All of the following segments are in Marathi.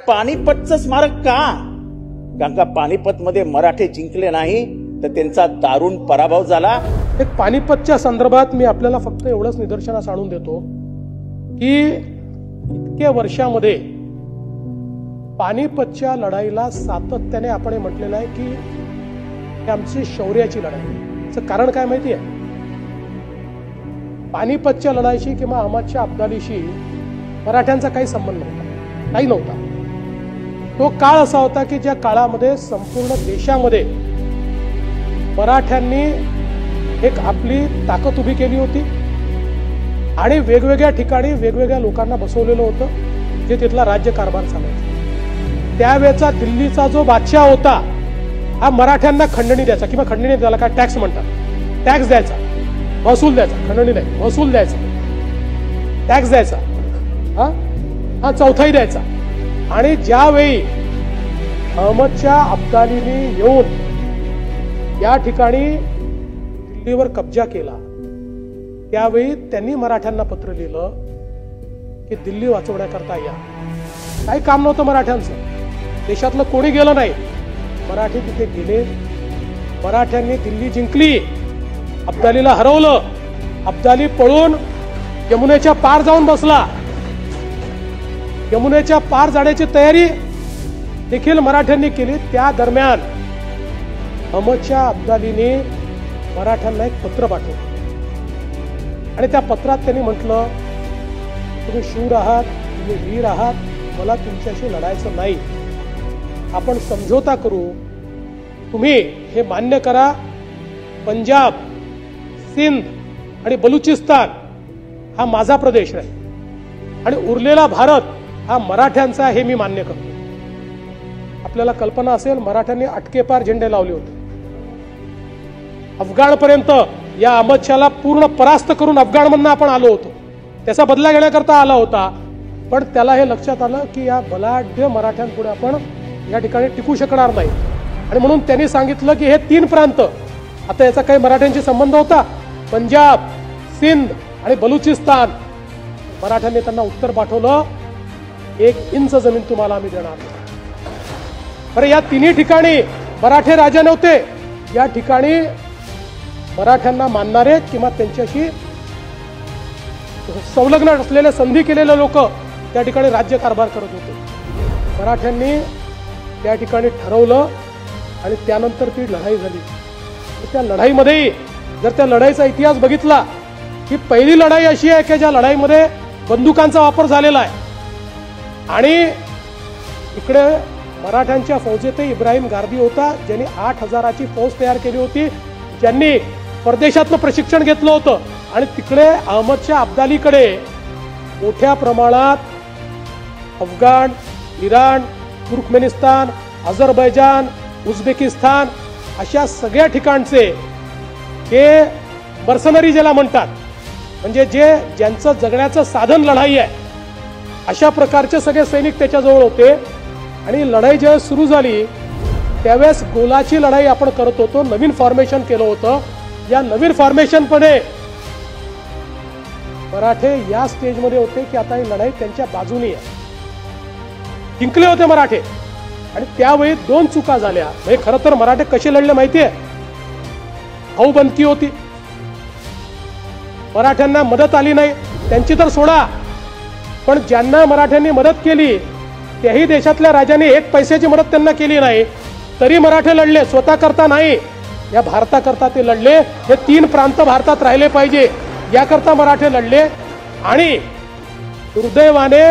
पानिपतचं स्मारक का? कारण का पानिपत मध्ये मराठे जिंकले नाही तर त्यांचा दारुण पराभव झाला. एक पानिपतच्या संदर्भात मी आपल्याला फक्त एवढंच निदर्शनास आणून देतो की इतक्या वर्षामध्ये पानिपतच्या लढाईला सातत्याने आपण म्हटलेलं आहे की ही आमची शौर्याची लढाई. याचं कारण काय माहिती आहे? पानिपतच्या लढाईशी किंवा अहमदच्या अब्दालीशी मराठ्यांचा काही संबंध नव्हता. तो काळ असा होता की ज्या काळामध्ये संपूर्ण देशामध्ये मराठ्यांनी एक आपली ताकद उभी केली होती आणि वेगवेगळ्या ठिकाणी वेगवेगळ्या लोकांना बसवलेलं होतं जे तिथला राज्यकारभार चालवायचा. त्यावेळेचा दिल्लीचा जो बादशाह होता हा मराठ्यांना खंडणी द्यायचा किंवा खंडणी त्याला काय टॅक्स म्हणतात, टॅक्स द्यायचा, महसूल द्यायचा, खंडणी नाही महसूल द्यायचा, टॅक्स द्यायचा, हा चौथाई द्यायचा. आणि ज्यावेळी अहमदच्या अब्दालीने येऊन या ठिकाणी दिल्लीवर कब्जा केला त्यावेळी त्यांनी मराठ्यांना पत्र लिहिलं की दिल्ली वाचवण्याकरता या. काही काम नव्हतं मराठ्यांचं, देशातलं कोणी गेलं नाही, मराठी तिथे गेले. मराठ्यांनी दिल्ली जिंकली, अब्दालीला हरवलं. अब्दाली पळून यमुनेच्या पार जाऊन बसला. यमुनेच्या पार जाण्याची तयारी देखील मराठ्यांनी केली. त्या दरम्यान अहमदच्या अब्दालीने मराठ्यांना एक पत्र पाठवलं आणि त्या पत्रात त्यांनी म्हटलं तुम्ही शूर आहात, तुम्ही वीर आहात, मला तुमच्याशी लढायचं नाही, आपण समझोता करू, तुम्ही हे मान्य करा पंजाब, सिंध आणि बलुचिस्तान हा माझा प्रदेश आहे आणि उरलेला भारत हा मराठ्यांचा, हे मी मान्य करतो. आपल्याला कल्पना असेल मराठ्यांनी अटकेपार झेंडे लावले होते. अफगाणपर्यंत या अहमदशाहला पूर्ण परास्त करून अफगाणमधून आपण आलो होतो, त्याचा बदला घेण्याकरता आला होता. पण त्याला हे लक्षात आलं की या बलाढ्य मराठ्यांपुढे आपण या ठिकाणी टिकू शकणार नाही आणि म्हणून त्यांनी सांगितलं की हे 3 प्रांत, आता याचा काही मराठ्यांशी संबंध होता, पंजाब, सिंध आणि बलुचिस्तान, मराठ्यांनी त्यांना उत्तर पाठवलं 1 इंच जमीन तुम्हाला आम्ही देणार नाही. बरं, या 3 ठिकाणी मराठे राजा नव्हते, या ठिकाणी मराठ्यांना मानणारे किंवा त्यांच्याशी संलग्न असलेले, संधी केलेले लोक त्या ठिकाणी राज्यकारभार करत होते. मराठ्यांनी त्या ठिकाणी ठरवलं आणि त्यानंतर ती लढाई झाली. त्या लढाईमध्ये जर त्या लढाईचा इतिहास बघितला ही पहिली लढाई अशी आहे की ज्या लढाईमध्ये बंदुकांचा वापर झालेला आहे आणि इकडे मराठ्यांच्या फौजेत इब्राहिम गारदी होता ज्यांनी 8000ची फौज तयार केली होती, ज्यांनी परदेशातलं प्रशिक्षण घेतलं होतं. आणि तिकडे अहमदच्या अब्दालीकडे मोठ्या प्रमाणात अफगाण, इराण, तुर्कमेनिस्तान, अझरबैजान, उझबेकिस्तान अशा सगळ्या ठिकाणचे हे मर्सनरी ज्याला म्हणतात, म्हणजे ज्यांचं जगण्याचं साधन लढाई आहे, अशा प्रकारचे सगळे सैनिक त्याच्याजवळ होते. आणि लढाई जेव्हा सुरू झाली त्यावेळेस गोलाची लढाई आपण करत होतो, नवीन फॉर्मेशन केलं होतं. या नवीन फॉर्मेशनमध्ये मराठे या स्टेजमध्ये होते की आता ही लढाई त्यांच्या बाजूने आहे, जिंकले होते मराठे. आणि त्यावेळी 2 चुका झाल्या. म्हणजे खरं तर मराठे कसे लढले माहितीये? भाऊबंदकी होती, मराठ्यांना मदत आली नाही, त्यांची तर सोडा, पण ज्यांना मराठ्यांनी मदत केली त्याही देशातल्या राजाने 1 पैशाची मदत त्यांना केली नाही, तरी मराठे लढले. स्वतः करता नाही, या भारताकरता ते लढले. हे 3 प्रांत भारतात राहिले पाहिजे याकरता मराठे लढले. आणि दुर्दैवाने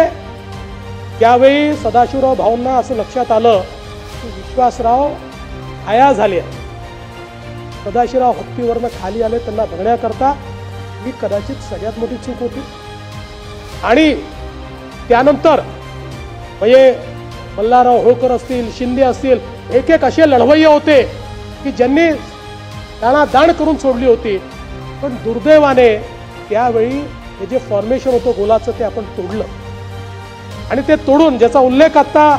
त्यावेळी सदाशिवराव भाऊंना असं लक्षात आलं की विश्वासराव आया झाले, सदाशिवराव हत्तीवरनं खाली आले त्यांना बघण्याकरता. ही कदाचित सगळ्यात मोठी चूक होती. आणि त्यानंतर म्हणजे मल्हारराव होळकर असतील, शिंदे असतील, एक असे लढवय्ये होते की ज्यांनी त्यांना दाण करून सोडली होती. पण दुर्दैवाने त्यावेळी हे जे फॉर्मेशन होतं गोलाचं ते आपण तोडलं. आणि ते तोडून ज्याचा उल्लेख आता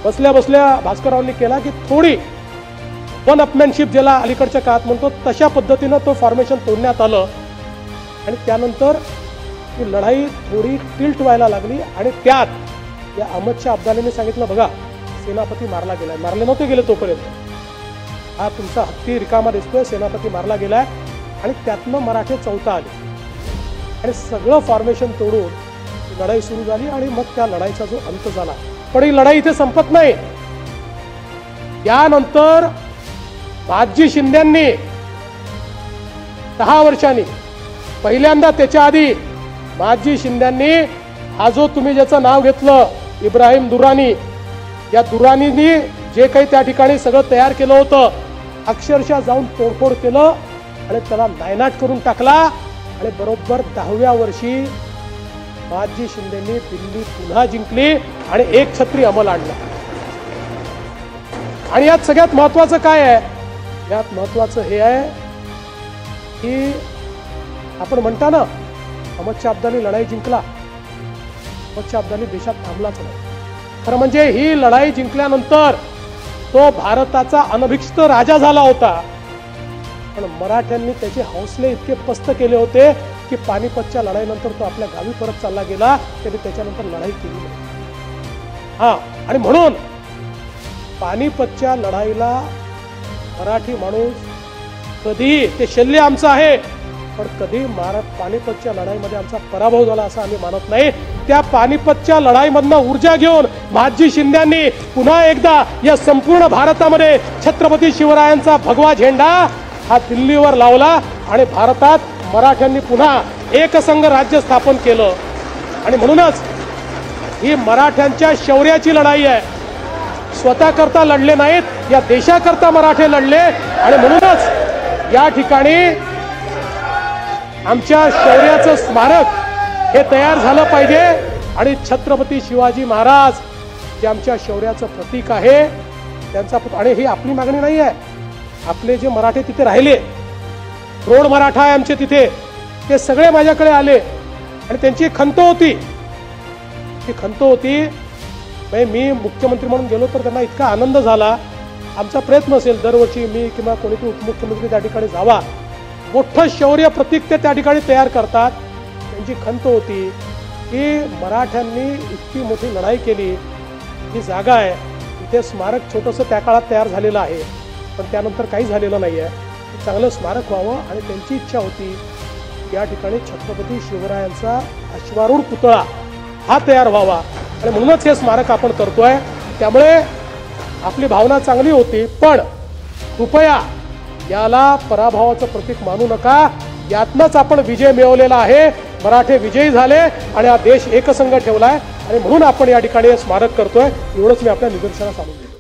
बसल्या बसल्या भास्कररावांनी केला की थोडी वन अपमॅनशिप ज्याला अलीकडच्या काळात म्हणतो तशा पद्धतीनं तो फॉर्मेशन तोडण्यात आलं. आणि त्यानंतर ती लढाई थोडी टिल्ट व्हायला लागली आणि त्यात या अहमदच्या अब्दालीने सांगितलं, बघा सेनापती मारला गेलाय. मारले नव्हते गेले तोपर्यंत, हा तुमचा हत्ती रिकामा दिसतोय, सेनापती मारला गेलाय. आणि त्यातनं मराठे चौथा आले आणि सगळं फॉर्मेशन तोडून लढाई सुरू झाली आणि मग त्या लढाईचा जो अंत झाला. पण ही लढाई इथे संपत नाही. यानंतर महादजी शिंद्यांनी 10 वर्षांनी पहिल्यांदा, त्याच्या आधी महादजी शिंद्यांनी हा जो तुम्ही ज्याचं नाव घेतलं इब्राहिम दुरानी, या दुरानींनी जे काही त्या ठिकाणी सगळं तयार केलं होतं, अक्षरशः जाऊन तोडफोड केलं आणि त्याला नायनाट करून टाकला. आणि बरोबर 10व्या वर्षी महादजी शिंदेंनी दिल्ली पुन्हा जिंकली आणि एक छत्री अंमल आणला. आणि यात सगळ्यात महत्वाचं काय आहे, यात महत्वाचं हे आहे की आपण म्हणता ना, अहमदच्या अब्दाली लढाई जिंकला, अहमदच्या अब्दाली देशात थांबलाच नाही. खरं म्हणजे ही लढाई जिंकल्यानंतर तो भारताचा अनभिषिक्त राजा झाला होता. पण मराठ्यांनी त्याचे हौसले इतके पस्त केले होते की पानिपतच्या लढाईनंतर तो आपल्या गावी परत चालला गेला. त्याने त्याच्यानंतर लढाई केली नाही. हा, आणि म्हणून पानिपतच्या लढाईला मराठी माणूस कधी, ते शल्य आमचं आहे, पण कधी पानिपतच्या लढाईमध्ये आमचा पराभव झाला असं आम्ही मानत नाही. त्या पानिपतच्या लढाईमधनं ऊर्जा घेऊन महादजी शिंद्यांनी पुन्हा एकदा या संपूर्ण भारतामध्ये छत्रपती शिवरायांचा भगवा झेंडा हा दिल्लीवर लावला आणि भारतात मराठ्यांनी पुन्हा एकसंघ राज्य स्थापन केलं. आणि म्हणूनच ही मराठ्यांच्या शौर्याची लढाई आहे. स्वतःकरता लढले नाहीत, या देशाकरता मराठे लढले. आणि म्हणूनच या ठिकाणी आमच्या शौर्याचं स्मारक हे तयार झालं पाहिजे. आणि छत्रपती शिवाजी महाराज जे आमच्या शौर्याचं प्रतीक आहे त्यांचा, आणि ही आपली मागणी नाही आहे, आपले जे मराठे तिथे राहिले, रोड मराठा आहे आमचे तिथे, ते सगळे माझ्याकडे आले आणि त्यांची खंत होती, ती खंत होती. मी मुख्यमंत्री म्हणून गेलो तर त्यांना इतका आनंद झाला. आमचा प्रयत्न असेल दरवर्षी मी किंवा कोणीतरी उपमुख्यमंत्री त्या ठिकाणी जावा, मोठं शौर्य प्रतीक ते त्या ठिकाणी तयार करतात. त्यांची खंत होती की मराठ्यांनी इतकी मोठी लढाई केली, ही जागा आहे, इथे स्मारक छोटंसं त्या काळात तयार झालेलं आहे, पण त्यानंतर काही झालेलं नाही आहे, चांगलं स्मारक व्हावं. आणि त्यांची इच्छा होती या ठिकाणी छत्रपती शिवरायांचा अश्वारूढ पुतळा हा तयार व्हावा. आणि म्हणूनच हे स्मारक आपण करतोय. त्यामुळे आपली भावना चांगली होती, पण कृपया याला पराभवाचं प्रतीक मानू नका. यातनंच आपण विजय मिळवलेला आहे, मराठे विजयी झाले आणि हा देश एकसंघ ठेवलाय. आणि म्हणून आपण या ठिकाणी स्मारक करतोय. एवढंच मी आपल्या निदर्शनास आणून देतो.